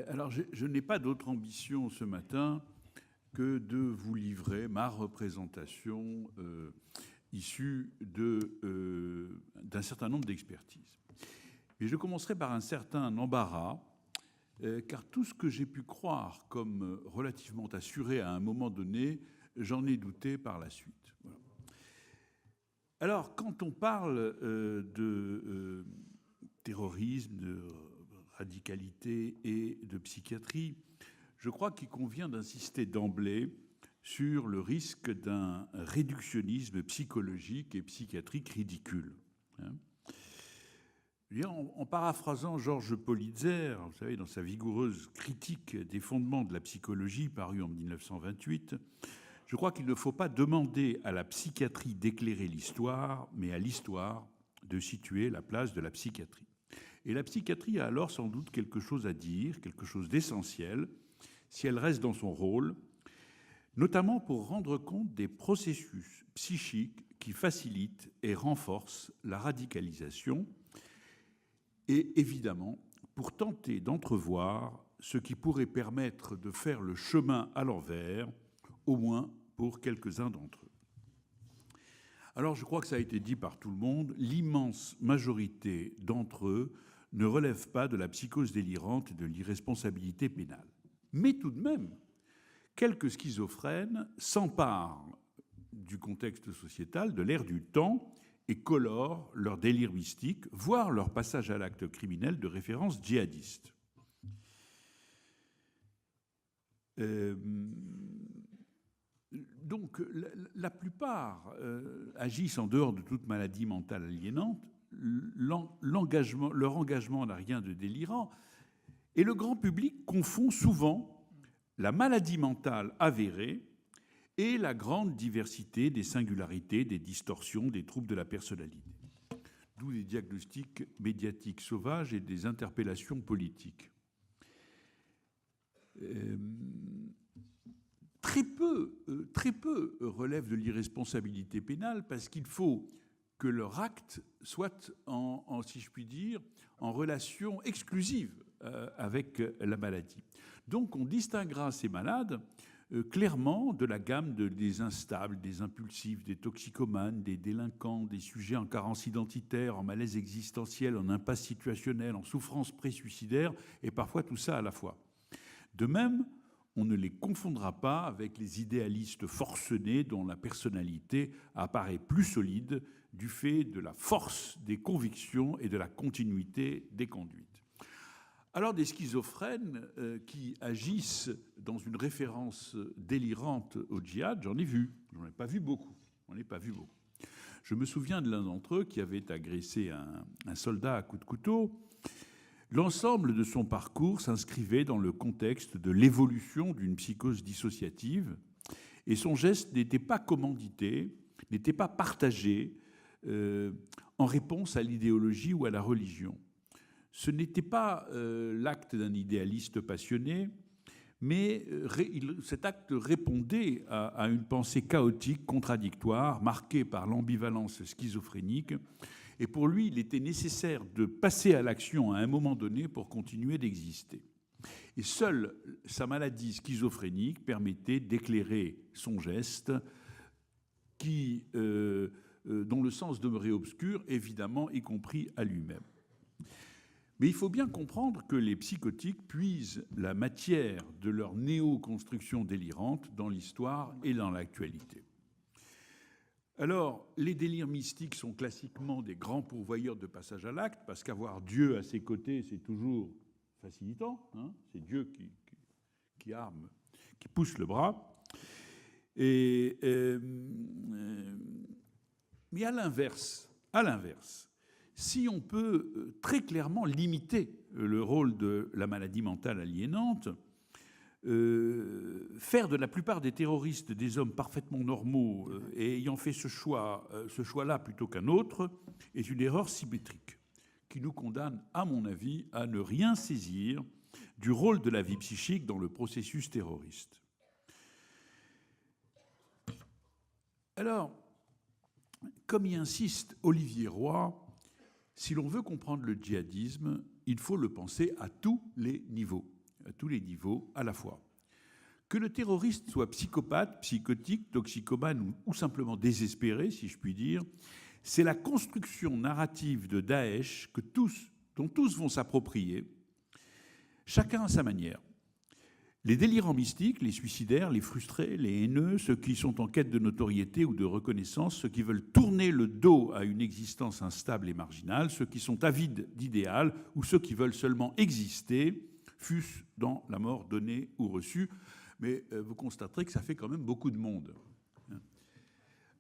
Alors, je n'ai pas d'autre ambition ce matin que de vous livrer ma représentation issue d'un certain nombre d'expertises. Et je commencerai par un certain embarras, car tout ce que j'ai pu croire comme relativement assuré à un moment donné, j'en ai douté par la suite. Voilà. Alors, quand on parle de terrorisme, de radicalité et de psychiatrie, je crois qu'il convient d'insister d'emblée sur le risque d'un réductionnisme psychologique et psychiatrique ridicule. En paraphrasant Georges Politzer, vous savez, dans sa vigoureuse critique des fondements de la psychologie parue en 1928, je crois qu'il ne faut pas demander à la psychiatrie d'éclairer l'histoire, mais à l'histoire de situer la place de la psychiatrie. Et la psychiatrie a alors sans doute quelque chose à dire, quelque chose d'essentiel, si elle reste dans son rôle, notamment pour rendre compte des processus psychiques qui facilitent et renforcent la radicalisation, et évidemment pour tenter d'entrevoir ce qui pourrait permettre de faire le chemin à l'envers, au moins pour quelques-uns d'entre eux. Alors je crois que ça a été dit par tout le monde, l'immense majorité d'entre eux ne relève pas de la psychose délirante et de l'irresponsabilité pénale. Mais tout de même, quelques schizophrènes s'emparent du contexte sociétal, de l'ère du temps, et colorent leur délire mystique, voire leur passage à l'acte criminel de référence djihadiste. Donc, la plupart agissent en dehors de toute maladie mentale aliénante. Leur engagement n'a rien de délirant. Et le grand public confond souvent la maladie mentale avérée et la grande diversité des singularités, des distorsions, des troubles de la personnalité. D'où des diagnostics médiatiques sauvages et des interpellations politiques. Très peu relèvent de l'irresponsabilité pénale parce qu'il faut que leur acte soit, si je puis dire, en relation exclusive avec la maladie. Donc on distinguera ces malades clairement de la gamme des instables, des impulsifs, des toxicomanes, des délinquants, des sujets en carence identitaire, en malaise existentiel, en impasse situationnelle, en souffrance pré-suicidaire, et parfois tout ça à la fois. De même, on ne les confondra pas avec les idéalistes forcenés dont la personnalité apparaît plus solide du fait de la force des convictions et de la continuité des conduites. Alors des schizophrènes qui agissent dans une référence délirante au djihad, j'en ai vu. J'en ai pas vu beaucoup. Je me souviens de l'un d'entre eux qui avait agressé un soldat à coups de couteau. L'ensemble de son parcours s'inscrivait dans le contexte de l'évolution d'une psychose dissociative et son geste n'était pas commandité, n'était pas partagé en réponse à l'idéologie ou à la religion. Ce n'était pas l'acte d'un idéaliste passionné, mais cet acte répondait à une pensée chaotique, contradictoire, marquée par l'ambivalence schizophrénique. Et pour lui, il était nécessaire de passer à l'action à un moment donné pour continuer d'exister. Et seule sa maladie schizophrénique permettait d'éclairer son geste dont le sens demeurait obscur, évidemment, y compris à lui-même. Mais il faut bien comprendre que les psychotiques puisent la matière de leur néo-construction délirante dans l'histoire et dans l'actualité. Alors, les délires mystiques sont classiquement des grands pourvoyeurs de passage à l'acte, parce qu'avoir Dieu à ses côtés, c'est toujours facilitant. C'est Dieu qui arme, qui pousse le bras. Mais à l'inverse, si on peut très clairement limiter le rôle de la maladie mentale aliénante, faire de la plupart des terroristes des hommes parfaitement normaux et ayant fait ce choix-là plutôt qu'un autre est une erreur symétrique qui nous condamne, à mon avis, à ne rien saisir du rôle de la vie psychique dans le processus terroriste. Alors, comme y insiste Olivier Roy, si l'on veut comprendre le djihadisme, il faut le penser à tous les niveaux. à tous les niveaux à la fois. Que le terroriste soit psychopathe, psychotique, toxicomane ou simplement désespéré, si je puis dire, c'est la construction narrative de Daesh dont tous vont s'approprier, chacun à sa manière. Les délirants mystiques, les suicidaires, les frustrés, les haineux, ceux qui sont en quête de notoriété ou de reconnaissance, ceux qui veulent tourner le dos à une existence instable et marginale, ceux qui sont avides d'idéal ou ceux qui veulent seulement exister, fût-ce dans la mort donnée ou reçue. Mais vous constaterez que ça fait quand même beaucoup de monde.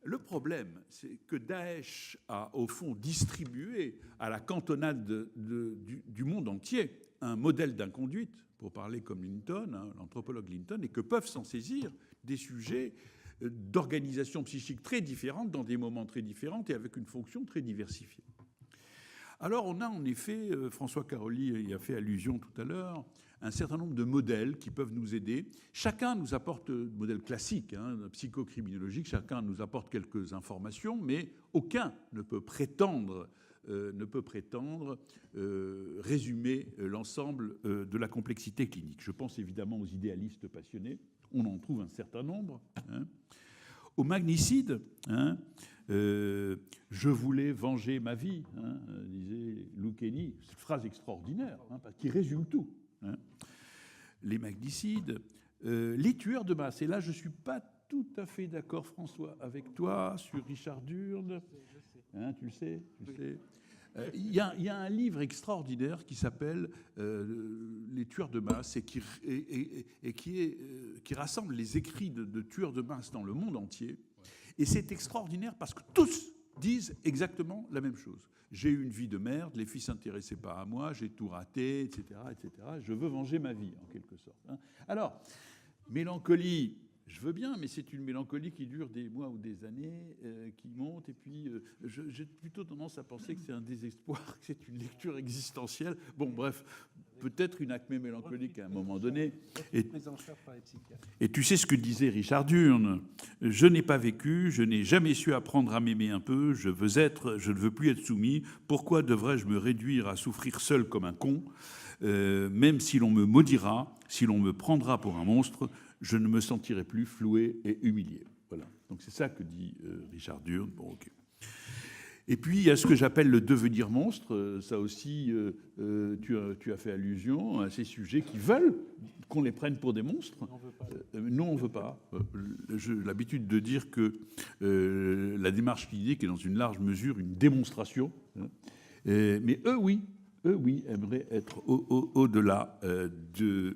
Le problème, c'est que Daesh a, au fond, distribué à la cantonade du monde entier un modèle d'inconduite, pour parler comme Linton, l'anthropologue Linton, et que peuvent s'en saisir des sujets d'organisation psychique très différentes, dans des moments très différents et avec une fonction très diversifiée. Alors on a en effet, François Caroli y a fait allusion tout à l'heure, un certain nombre de modèles qui peuvent nous aider. Chacun nous apporte, modèle classique, psychocriminologique, chacun nous apporte quelques informations, mais aucun ne peut prétendre résumer l'ensemble de la complexité clinique. Je pense évidemment aux idéalistes passionnés, on en trouve un certain nombre. Au magnicide, je voulais venger ma vie, disait Lou Kenny, cette phrase extraordinaire, qui résume tout. Les magnicides, les tueurs de masse. Et là, je ne suis pas tout à fait d'accord, François, avec toi sur Richard Durn. Tu le sais. Il y a un livre extraordinaire qui s'appelle Les tueurs de masse et qui rassemble les écrits de tueurs de masse dans le monde entier. Et c'est extraordinaire parce que tous disent exactement la même chose. J'ai eu une vie de merde, les filles ne s'intéressaient pas à moi, j'ai tout raté, etc., etc. Je veux venger ma vie, en quelque sorte. Alors, mélancolie, je veux bien, mais c'est une mélancolie qui dure des mois ou des années, qui monte, et puis j'ai plutôt tendance à penser que c'est un désespoir, que c'est une lecture existentielle. Bon, bref, peut-être une acmé mélancolique à un moment donné. Et tu sais ce que disait Richard Durn, je n'ai pas vécu, je n'ai jamais su apprendre à m'aimer un peu, je ne veux plus être soumis, pourquoi devrais-je me réduire à souffrir seul comme un con, même si l'on me maudira, si l'on me prendra pour un monstre, je ne me sentirai plus floué et humilié. Voilà. Donc c'est ça que dit Richard Durn. Bon, ok. Et puis il y a ce que j'appelle le devenir monstre. Ça aussi, tu as fait allusion à ces sujets qui veulent qu'on les prenne pour des monstres. Non, on ne veut pas. J'ai l'habitude de dire que la démarche clinique est dans une large mesure une démonstration. Mais eux, oui. Eux, oui, aimeraient être au-delà de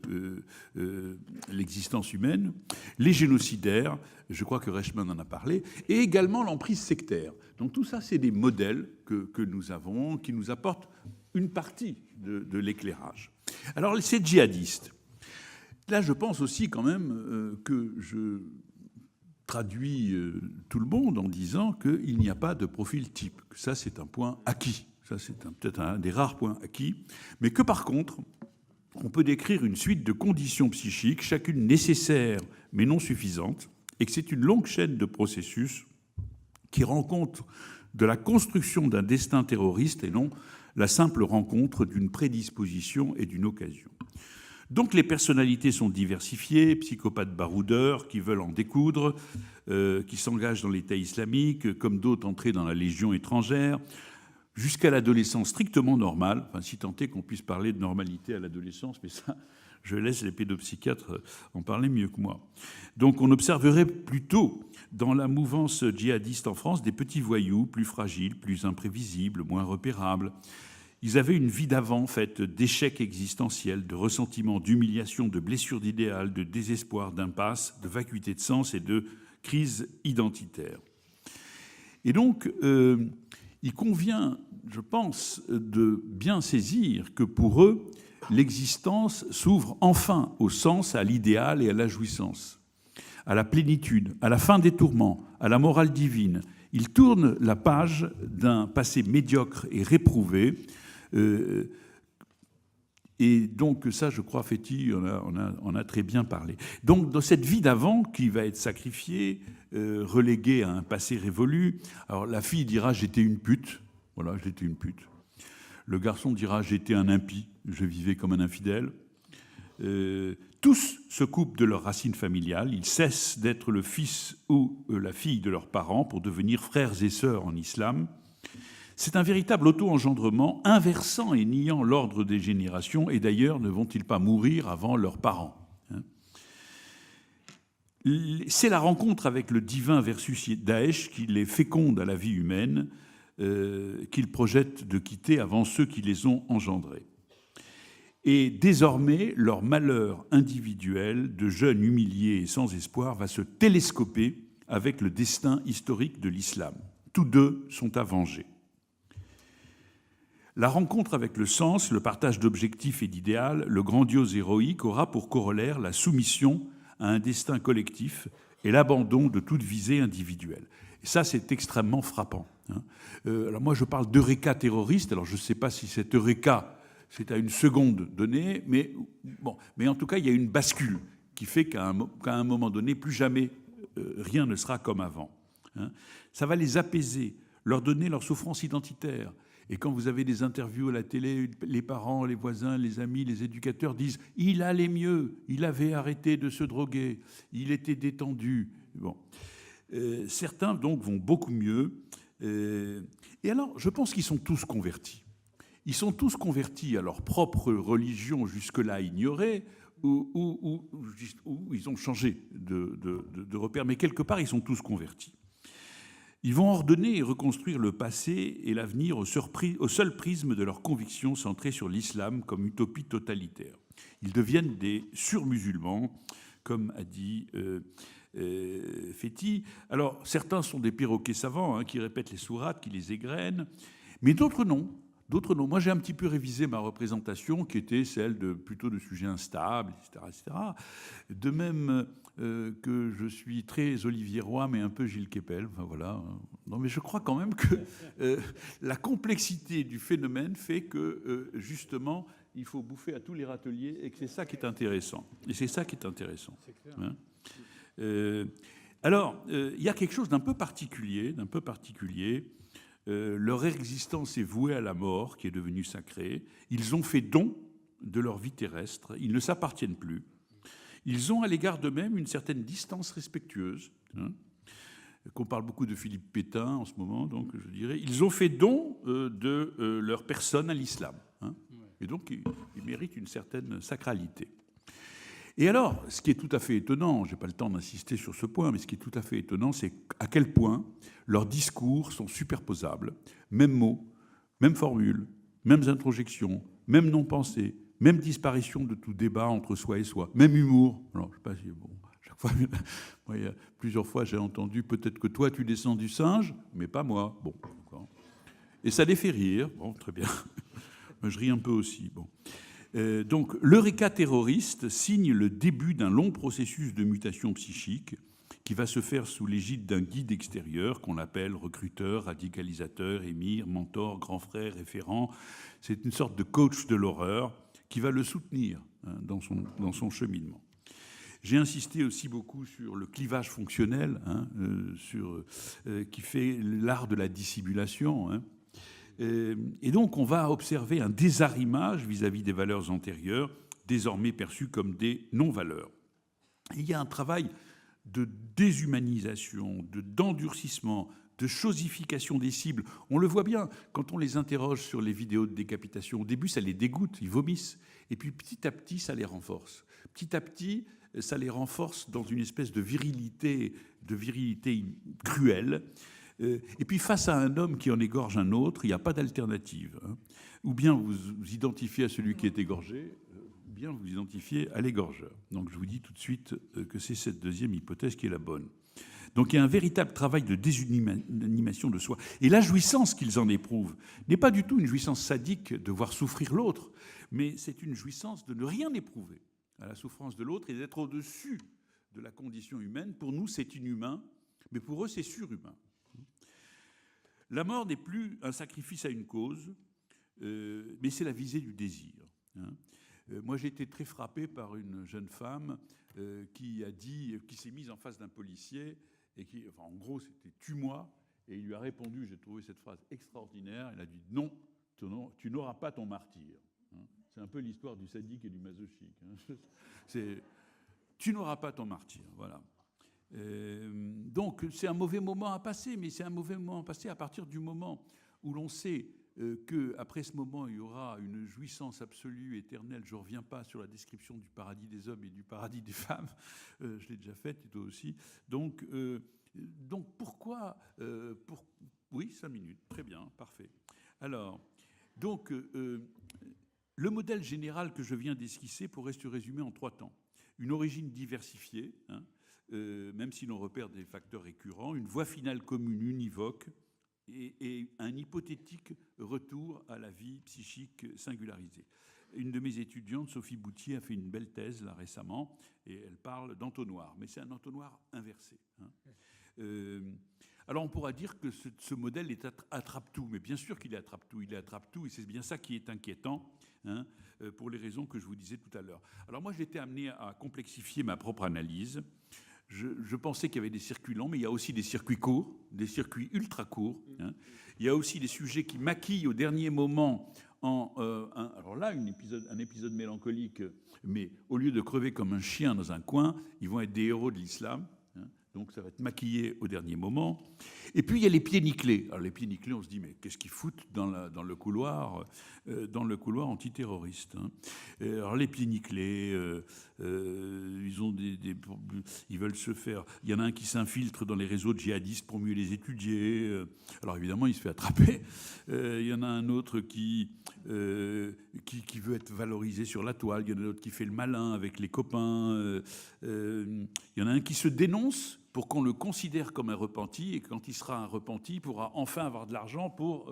l'existence humaine. Les génocidaires, je crois que Reichmann en a parlé, et également l'emprise sectaire. Donc tout ça, c'est des modèles que nous avons, qui nous apportent une partie de l'éclairage. Alors, ces djihadistes, là, je pense aussi quand même que je traduis tout le monde en disant qu'il n'y a pas de profil type. Ça, c'est un point acquis. Ça, c'est peut-être un des rares points acquis, mais que par contre, on peut décrire une suite de conditions psychiques, chacune nécessaire mais non suffisante, et que c'est une longue chaîne de processus qui rend compte de la construction d'un destin terroriste et non la simple rencontre d'une prédisposition et d'une occasion. Donc les personnalités sont diversifiées, psychopathes baroudeurs qui veulent en découdre, qui s'engagent dans l'État islamique, comme d'autres entrés dans la Légion étrangère, jusqu'à l'adolescence strictement normale, enfin, si tant est qu'on puisse parler de normalité à l'adolescence, mais ça, je laisse les pédopsychiatres en parler mieux que moi. Donc on observerait plutôt dans la mouvance djihadiste en France des petits voyous, plus fragiles, plus imprévisibles, moins repérables. Ils avaient une vie d'avant faite d'échecs existentiels, de ressentiments, d'humiliation, de blessures d'idéal, de désespoir, d'impasse, de vacuité de sens et de crise identitaire. Et donc, il convient, je pense, de bien saisir que pour eux, l'existence s'ouvre enfin au sens, à l'idéal et à la jouissance, à la plénitude, à la fin des tourments, à la morale divine. Ils tournent la page d'un passé médiocre et réprouvé. Et donc ça, je crois, Féti, on a très bien parlé. Donc dans cette vie d'avant qui va être sacrifiée, reléguée à un passé révolu, alors la fille dira « j'étais une pute ». Voilà, j'étais une pute. Le garçon dira « j'étais un impie, je vivais comme un infidèle ». tous se coupent de leurs racines familiales, ils cessent d'être le fils ou la fille de leurs parents pour devenir frères et sœurs en islam. C'est un véritable auto-engendrement, inversant et niant l'ordre des générations, et d'ailleurs ne vont-ils pas mourir avant leurs parents, hein? C'est la rencontre avec le divin versus Daesh qui les féconde à la vie humaine, qu'ils projettent de quitter avant ceux qui les ont engendrés. Et désormais, leur malheur individuel de jeunes humiliés et sans espoir va se télescoper avec le destin historique de l'islam. Tous deux sont à venger. La rencontre avec le sens, le partage d'objectifs et d'idéal, le grandiose héroïque aura pour corollaire la soumission à un destin collectif et l'abandon de toute visée individuelle. Et ça, c'est extrêmement frappant, hein. Alors moi, je parle d'eureka terroriste. Alors je ne sais pas si cet eureka, c'est à une seconde donnée, mais en tout cas, il y a une bascule qui fait qu'à un moment donné, plus jamais rien ne sera comme avant, hein. Ça va les apaiser, leur donner leur souffrance identitaire. Et quand vous avez des interviews à la télé, les parents, les voisins, les amis, les éducateurs disent « il allait mieux, il avait arrêté de se droguer, il était détendu ». Bon. Certains, donc, vont beaucoup mieux. Et alors, je pense qu'ils sont tous convertis. Ils sont tous convertis à leur propre religion jusque-là ignorée, ou ils ont changé de repère, mais quelque part, ils sont tous convertis. Ils vont ordonner et reconstruire le passé et l'avenir au seul prisme de leurs convictions centrées sur l'islam comme utopie totalitaire. Ils deviennent des surmusulmans, comme a dit Fethi. Alors, certains sont des perroquets savants, hein, qui répètent les sourates, qui les égrènent, mais d'autres non. D'autres non. Moi, j'ai un petit peu révisé ma représentation, qui était celle plutôt de sujets instables, etc., etc. De même que je suis très Olivier Roy, mais un peu Gilles Kepel. Enfin, voilà. Non, mais je crois quand même que la complexité du phénomène fait que, justement, il faut bouffer à tous les râteliers et que c'est ça qui est intéressant. Et c'est ça qui est intéressant. C'est clair. Hein. Alors, il y a quelque chose d'un peu particulier, leur existence est vouée à la mort, qui est devenue sacrée. Ils ont fait don de leur vie terrestre. Ils ne s'appartiennent plus. Ils ont à l'égard d'eux-mêmes une certaine distance respectueuse, hein, qu'on parle beaucoup de Philippe Pétain en ce moment, donc je dirais. Ils ont fait don de leur personne à l'islam, hein, et donc ils méritent une certaine sacralité. Et alors, ce qui est tout à fait étonnant, je n'ai pas le temps d'insister sur ce point, mais ce qui est tout à fait étonnant, c'est à quel point leurs discours sont superposables. Même mots, même formules, mêmes introjections, même non-pensée, même disparition de tout débat entre soi et soi, même humour. Alors, je ne sais pas si, bon, chaque fois, moi, il y a plusieurs fois, j'ai entendu peut-être que toi, tu descends du singe, mais pas moi. Bon, d'accord. Et ça les fait rire. Bon, très bien. Moi, je ris un peu aussi. Bon. Donc, l'eureka terroriste signe le début d'un long processus de mutation psychique qui va se faire sous l'égide d'un guide extérieur qu'on appelle recruteur, radicalisateur, émir, mentor, grand frère, référent. C'est une sorte de coach de l'horreur qui va le soutenir, hein, dans son cheminement. J'ai insisté aussi beaucoup sur le clivage fonctionnel, hein, qui fait l'art de la dissimulation, hein. Et donc, on va observer un désarrimage vis-à-vis des valeurs antérieures, désormais perçues comme des non-valeurs. Il y a un travail de déshumanisation, d'endurcissement, de chosification des cibles. On le voit bien quand on les interroge sur les vidéos de décapitation. Au début, ça les dégoûte, ils vomissent. Et puis, petit à petit, ça les renforce. Petit à petit, ça les renforce dans une espèce de virilité cruelle. Et puis face à un homme qui en égorge un autre, il n'y a pas d'alternative, hein. Ou bien vous vous identifiez à celui qui est égorgé, ou bien vous vous identifiez à l'égorgeur. Donc je vous dis tout de suite que c'est cette deuxième hypothèse qui est la bonne. Donc il y a un véritable travail de désinanimation de soi. Et la jouissance qu'ils en éprouvent n'est pas du tout une jouissance sadique de voir souffrir l'autre, mais c'est une jouissance de ne rien éprouver à la souffrance de l'autre et d'être au-dessus de la condition humaine. Pour nous, c'est inhumain, mais pour eux, c'est surhumain. La mort n'est plus un sacrifice à une cause, mais c'est la visée du désir, hein. Moi, j'ai été très frappé par une jeune femme qui s'est mise en face d'un policier et qui, enfin, en gros, c'était « tue-moi ». Et il lui a répondu, j'ai trouvé cette phrase extraordinaire, il a dit « non, tu n'auras pas ton martyr ». C'est un peu l'histoire du sadique et du masochique. Hein. Tu n'auras pas ton martyr, voilà. Donc c'est un mauvais moment à passer, mais c'est un mauvais moment à passer à partir du moment où l'on sait qu'après ce moment, il y aura une jouissance absolue, éternelle. Je ne reviens pas sur la description du paradis des hommes et du paradis des femmes. Je l'ai déjà faite, et toi aussi. Donc pourquoi... Oui, 5 minutes. Très bien, parfait. Alors, donc, le modèle général que je viens d'esquisser pourrait se résumer en 3 temps. Une origine diversifiée, hein, même si l'on repère des facteurs récurrents, une voie finale commune univoque, et un hypothétique retour à la vie psychique singularisée. Une de mes étudiantes, Sophie Boutier, a fait une belle thèse là récemment, et elle parle d'entonnoir, mais c'est un entonnoir inversé. Hein. Alors on pourra dire que ce modèle est attrape-tout, mais bien sûr qu'il est attrape-tout, il est attrape-tout, et c'est bien ça qui est inquiétant, hein, pour les raisons que je vous disais tout à l'heure. Alors moi, j'ai été amené à complexifier ma propre analyse. Je pensais qu'il y avait des circuits longs, mais il y a aussi des circuits courts, des circuits ultra courts. Hein. Il y a aussi des sujets qui maquillent au dernier moment. Alors là, un épisode mélancolique, mais au lieu de crever comme un chien dans un coin, ils vont être des héros de l'islam. Hein. Donc ça va être maquillé au dernier moment. Et puis il y a les pieds nickelés. Alors les pieds nickelés, on se dit, mais qu'est-ce qu'ils foutent dans le couloir antiterroriste, hein. Alors les pieds nickelés, ils veulent se faire... Il y en a un qui s'infiltre dans les réseaux de djihadistes pour mieux les étudier. Alors évidemment, il se fait attraper. Il y en a un autre qui veut être valorisé sur la toile. Il y en a un autre qui fait le malin avec les copains. Il y en a un qui se dénonce pour qu'on le considère comme un repenti, et quand il sera un repenti, il pourra enfin avoir de l'argent pour...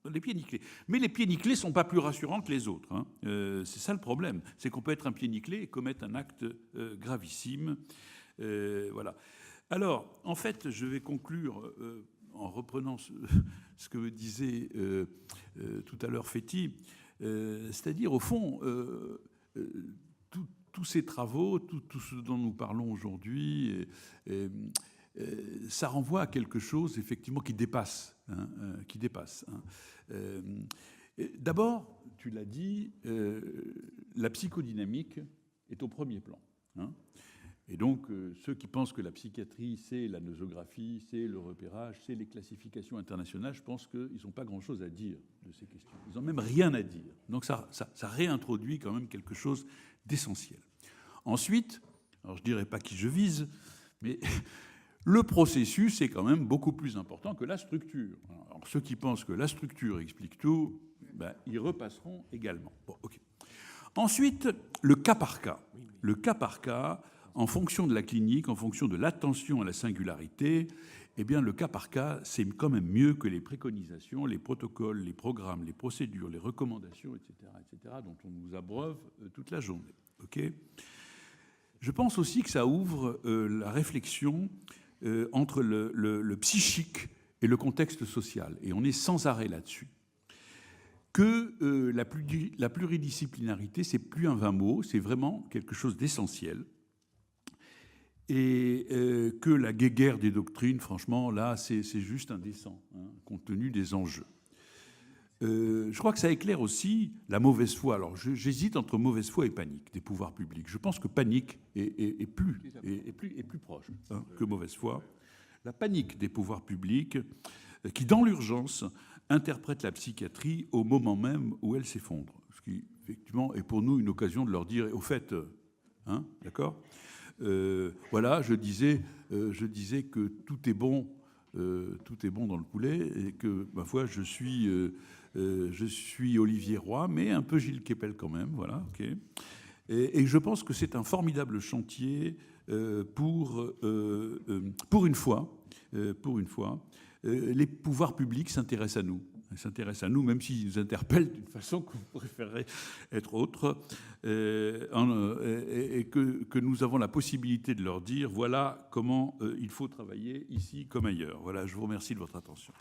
les pieds nickelés. Mais les pieds nickelés ne sont pas plus rassurants que les autres. Hein. C'est ça le problème. C'est qu'on peut être un pied nickelé et commettre un acte gravissime. Voilà. Alors, en fait, je vais conclure en reprenant ce que disait tout à l'heure Féty. C'est-à-dire, au fond... tous ces travaux, tout ce dont nous parlons aujourd'hui, ça renvoie à quelque chose, effectivement, qui dépasse. D'abord, tu l'as dit, la psychodynamique est au premier plan. Hein. Et donc, ceux qui pensent que la psychiatrie, c'est la nosographie, c'est le repérage, c'est les classifications internationales, je pense qu'ils n'ont pas grand-chose à dire de ces questions. Ils n'ont même rien à dire. Donc ça réintroduit quand même quelque chose d'essentiel. Ensuite, alors je ne dirais pas qui je vise, mais le processus est quand même beaucoup plus important que la structure. Alors ceux qui pensent que la structure explique tout, ils repasseront également. Bon, okay. Ensuite, le cas par cas. Le cas par cas, en fonction de la clinique, en fonction de l'attention à la singularité, eh bien, le cas par cas, c'est quand même mieux que les préconisations, les protocoles, les programmes, les procédures, les recommandations, etc., dont on nous abreuve toute la journée. Okay. Je pense aussi que ça ouvre la réflexion entre le psychique et le contexte social. Et on est sans arrêt là-dessus. Que la pluridisciplinarité, c'est plus un vain mot, c'est vraiment quelque chose d'essentiel. Et que la guéguerre des doctrines, franchement, là, c'est juste indécent, hein, compte tenu des enjeux. Je crois que ça éclaire aussi la mauvaise foi. Alors, j'hésite entre mauvaise foi et panique des pouvoirs publics. Je pense que panique est plus proche, hein, que mauvaise foi. La panique des pouvoirs publics qui, dans l'urgence, interprètent la psychiatrie au moment même où elle s'effondre. Ce qui, effectivement, est pour nous une occasion de leur dire, au fait, hein, d'accord ? Voilà, je disais que tout est bon dans le poulet, et que, ma foi, je suis Olivier Roy, mais un peu Gilles Kepel quand même, voilà, ok. Et je pense que c'est un formidable chantier pour une fois, les pouvoirs publics s'intéressent à nous. Ils s'intéressent à nous, même s'ils nous interpellent d'une façon qu'on préférerait être autre, et que nous avons la possibilité de leur dire voilà comment il faut travailler ici comme ailleurs. Voilà, je vous remercie de votre attention.